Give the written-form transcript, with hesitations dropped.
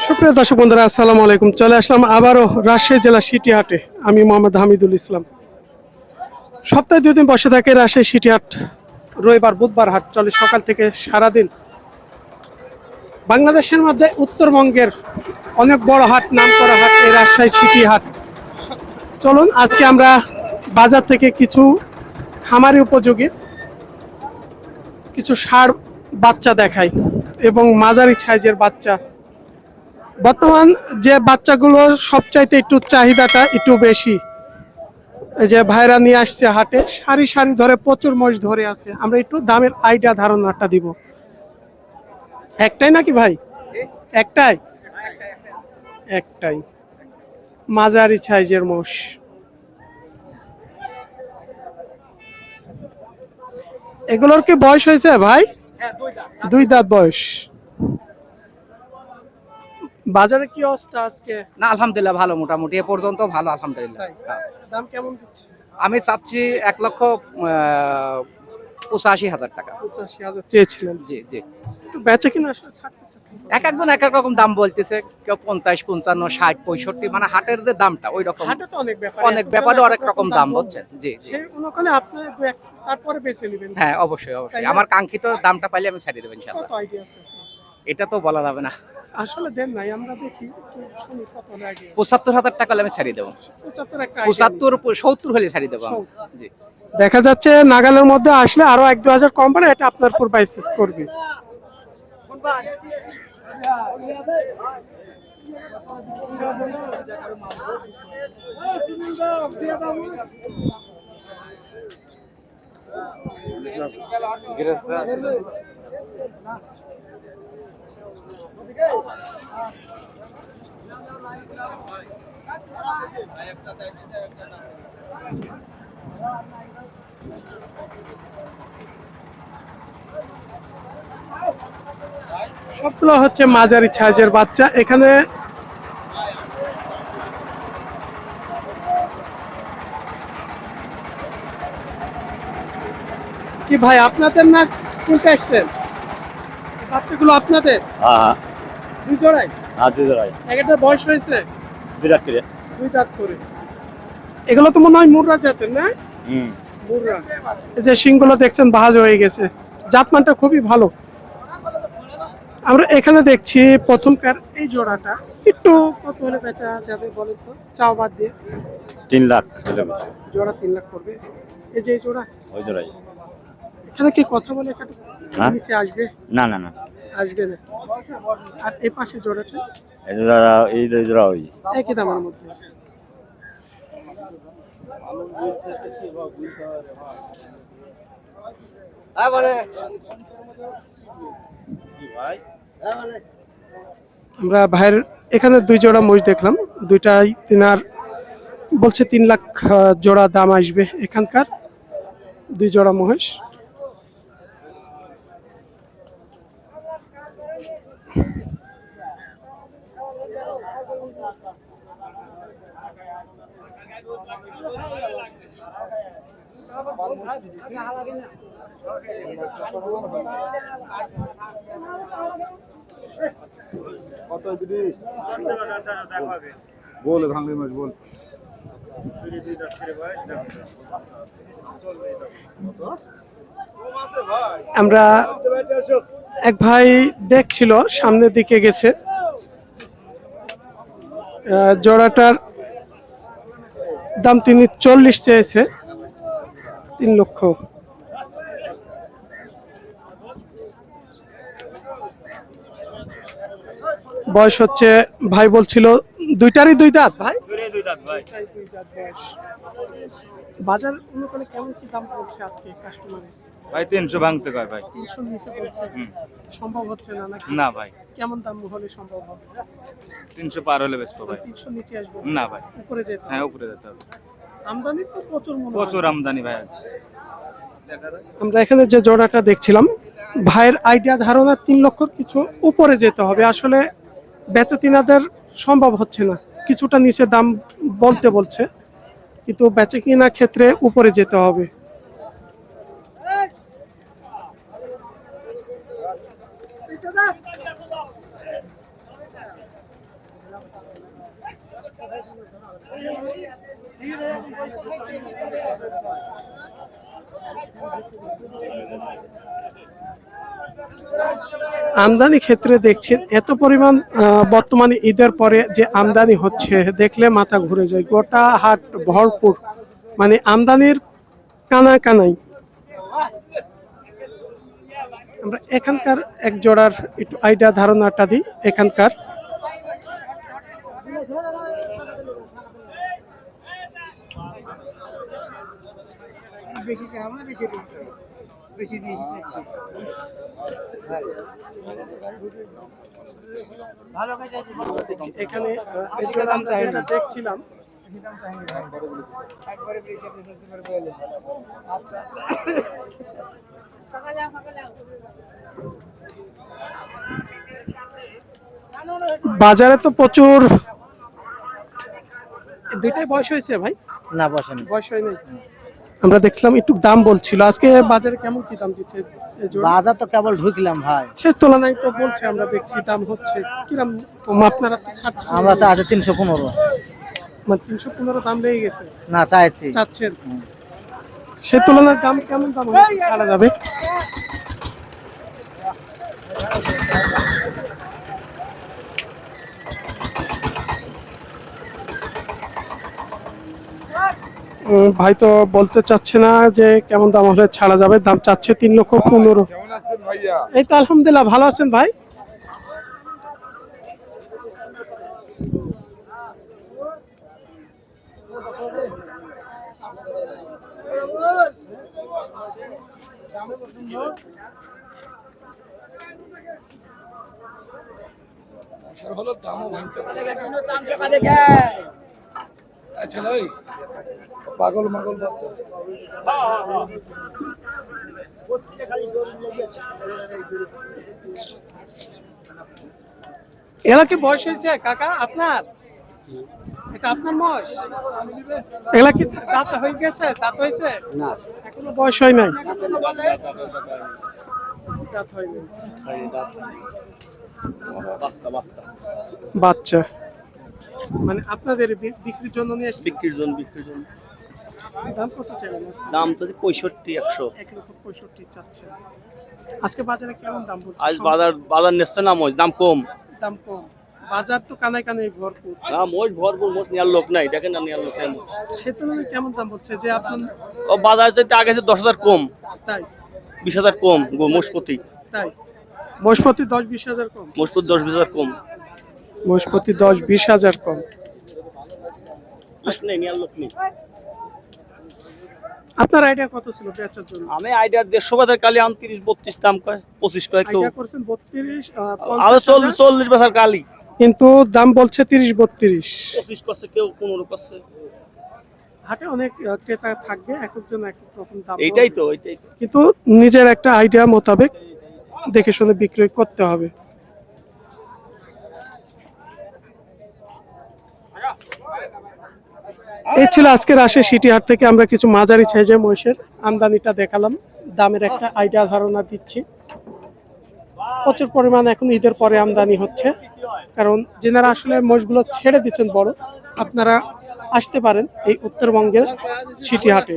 সুপ্রিয় দর্শক বন্ধুরা, আসসালামু আলাইকুম। চলে আসলাম আবারও রাজশাহী জেলা সিটি হাটে। আমি মোহাম্মদ হামিদুল ইসলাম। সপ্তাহে 2 দিন বসে থাকে রাজশাহী সিটি হাট। রবিবার বুধবার হাট চলে সকাল থেকে সারাদিন। বাংলাদেশের মধ্যে উত্তরবঙ্গের অনেক বড় হাট, নাম করা হাট এই রাজশাহী সিটি হাট। চলুন আজকে আমরা বাজার থেকে কিছু খামারি উপযোগী কিছু ষাঁড় বাচ্চা দেখাই এবং মাঝারি সাইজের বাচ্চা। বর্তমান যে বাচ্চাগুলো সবচাইতে একটু চাহিদাটা একটু বেশি। এই যে ভাইরা নিয়ে আসছে হাটে, সারি সারি ধরে প্রচুর মহিষ ধরে আছে। আমরা একটু দামের আইডিয়া ধারণাটা দিব। একটাই নাকি ভাই? একটাই একটাই মাঝারি সাইজের মোষ। এগুলোর কি বয়স হয়েছে ভাই? 2 দাঁত বয়স। বাজারে কি অবস্থা আজকে? না আলহামদুলিল্লাহ ভালো, মোটামুটি এ পর্যন্ত ভালো আলহামদুলিল্লাহ। হ্যাঁ। দাম কেমন দিচ্ছে? আমি চাচ্ছি 1,85,000 টাকা। 85,000 চেয়েছিলেন। জি জি। একটু বেচে কিনা আসলে ছাড়তে চাচ্ছেন? এক একজন এক এক রকম দাম বলতেছে, কেউ 50, 55, 60, 65, মানে হাটের যে দামটা ওই রকম। হাটে তো অনেক ব্যাপার, অনেক ব্যাপারে অনেক রকম দাম বলছেন। জি জি। সেই অনুকূলে আপনি তারপরে বেছে নেবেন। হ্যাঁ অবশ্যই অবশ্যই, আমার কাঙ্ক্ষিত দামটা পাইলে আমি ছাড়িয়ে দেবো ইনশাআল্লাহ। কত আইডিয়া আছে? এটা তো বলা যাবে না। আসলে দেন নাই, আমরা দেখি একটু শুনি কত লাগে। 75,000 টাকা হলে আমি ছাড়িয়ে দেবো। 75 একটা 75, 70 হলে ছাড়িয়ে দেবো আমি। জি। দেখা যাচ্ছে নাগালের মধ্যে আসলে আরো 1-2 হাজার কম পড়ে, এটা আপনার উপর বাইসিস করবে। সবগুলো হচ্ছে মাঝারি সাইজের বাচ্চা। এখানে কি ভাই আপনাদের না কিনতে আসছেন? বাচ্চাগুলো আপনাদের? হ্যাঁ 2 জোড়াই? হ্যাঁ 2 জোড়াই। একটার বয়স হয়েছে 2 রাত করে। 2 দাঁত করে। এগুলো তো মনে হয় মুররা জাতের, না? মুররা। এই যে শিংগুলো দেখছেন ভাঁজ হয়ে গেছে। জাতমানটা খুবই ভালো। আমরা এখানে দেখছি প্রথমকার এই জোড়াটা একটু কত হলে বেচা যাবে বলেন তো, চাও বাদ দিয়ে? 3 লাখ হলে বেশি। জোড়া 3 লাখ করবে। এই যে এই জোড়া, ওই জোড়াই। এখানে কি কথা বলে কাটা হ্যাঁ? নিচে আসবে? না না না, আসবে না। আর এই পাশে জোড়াটা এই জোড়া, এই জোড়া ওই একই দামের মধ্যে। আমরা ভাইয়ের এখানে 2 জোড়া মহিষ দেখলাম, দুইটাই তিনার বলছে 3 লাখ জোড়া দাম আসবে এখানকার 2 জোড়া মহিষ। কত দিদি বল, ভাঙলি মাছ বল। আমরা এক ভাই দেখছিল, সামনের দিকে গেছে। জোড়াটার দাম তিনি 40 চেয়েছে, 3 লক্ষ। বয়স হচ্ছে ভাই বলছিল দুইটারই 2 দাঁত। ভাই 2 দাঁত ভাই। বাজার অনুকূলে কেমন কি দাম পড়ছে আজকে কাস্টমারে? ভাই 300 ভাঙতে কয় ভাই। 300 নিচে পড়ছে। সম্ভব হচ্ছে না নাকি? না ভাই, কেমন দাম হলে সম্ভব হবে? 300 পার হলে বেচবো ভাই। 300 নিচে আসবে না ভাই, উপরে যেতে? হ্যাঁ উপরে যেতে হবে। আমদানি তো প্রচুর মনে হয়। প্রচুর আমদানি ভাই আছে। আমরা এখানে যে জোড়াটা দেখছিলাম, ভাইয়ের আইডিয়া ধারণা 3 লক্ষর কিছু উপরে যেতে হবে। আসলে বেচে তিনাদের সম্ভব হচ্ছে না, কিছুটা নিচে দাম বলতে বলছে, কিন্তু বেচে কিনা ক্ষেত্রে উপরে যেতে হবে। আমদানি ক্ষেত্রে দেখছেন এত পরিমাণ বর্তমানে ঈদের পরে যে আমদানি হচ্ছে দেখলে মাথা ঘুরে যায়। গোটা হাট ভরপুর, মানে আমদানির কানা কানাই। আমরা এখানকার এক জোড়ার একটু আইডিয়া ধারণাটা দিই। এখানকার এখানে এই জোড়া আমরা যেটা দেখছিলাম, বাজারে তো প্রচুর। দুইটাই বয়স হয়েছে ভাই? না বসেন বয়স হয় নাই। আমরা দেখছিলাম একটু দাম বলছিল, আজকে বাজারে কেমন কি দাম দিচ্ছে এই জোড়া? বাজার তো কেবল ঢুকলাম ভাই, সে তুলনায় তো বলছে, আমরা দেখছি দাম হচ্ছে কিরম কম। আপনারা তো ছাড়ছেন, আমরা চাচ্ছি 315। মানে 315 দাম লেগে গেছে না চাইছি চাচ্ছেন, সে তুলনায় দাম কেমন দাম হলে ছাড়া যাবে? ভাই তো বলতে চাচ্ছে না যে কেমন দাম হলে ছাড়া যাবে, দাম চাচ্ছে 3,15,000। এই তো আলহামদুলিল্লাহ, ভালো আছেন ভাই? পাগল মাগল এলা কি বয়স হয়েছে কাকা আপনার? এটা আপনার মশ? এলা কি দাঁত হয়ে গেছে? দাঁত হয়েছে না, এখনো বয়স হয় নাই। দাঁত হয়নি, বাচ্চা। মানে আপনাদের বিক্রির জন্য নিয়ে এসেছেন? বিক্রির জন্য দাম কত চাইলেন আজকে? দাম তো 65-100। 1,65,000 চাচ্ছেন। আজকে বাজারে কেমন দাম বলছে? আজ বাজার নিচ্ছে না, মোজ দাম কম। দাম কম, বাজার তো কানায় কানায় ভরপুর। না মোজ ভরপুর, মোজ নেওয়ার লোক নাই, দেখেন না নেওয়ার লোক নাই। সে তুলনায় কেমন দাম বলছে যে আপনার? ও বাজার যেতে আগে 10,000 কম, তাই 20,000 কম গো মোষপতি। তাই মোষপতি 10-20,000 কম? মোষপতি 10-20,000 কম। মোষপতি 10-20,000 কম। লোক নেই, নেওয়ার লোক নেই। আপনার আইডিয়া কত ছিল বেচার জন্য? আমি আইডিয়া 150 বাজার কালি 29-32 দাম কয়, 25 কয় কেউ। আইডিয়া করছেন 32, আরো 50,000, 40 বাজার কালি, কিন্তু দাম বলছে 30-32। 25 করছে কেউ, 15 করছে। হাটে অনেক ক্রেতা থাকবে, এক একজন এক এক রকম দাম এইটাই বলবে। তো, এইটাই তো। কিন্তু নিজের একটা আইডিয়া মোতাবেক দেখে শুনে বিক্রয় করতে হবে। এই ছিল আজকের রাজশাহী সিটি হাট থেকে আমরা কিছু মাঝারি সাইজের মহিষের আমদানিটা দেখালাম, দামের একটা আইডিয়া ধারণা দিচ্ছি। প্রচুর পরিমাণ এখন ঈদের পরে আমদানি হচ্ছে, কারণ যেনারা আসলে মহিষগুলো ছেড়ে দিচ্ছেন বড়, আপনারা আসতে পারেন এই উত্তরবঙ্গের সিটি হাটে।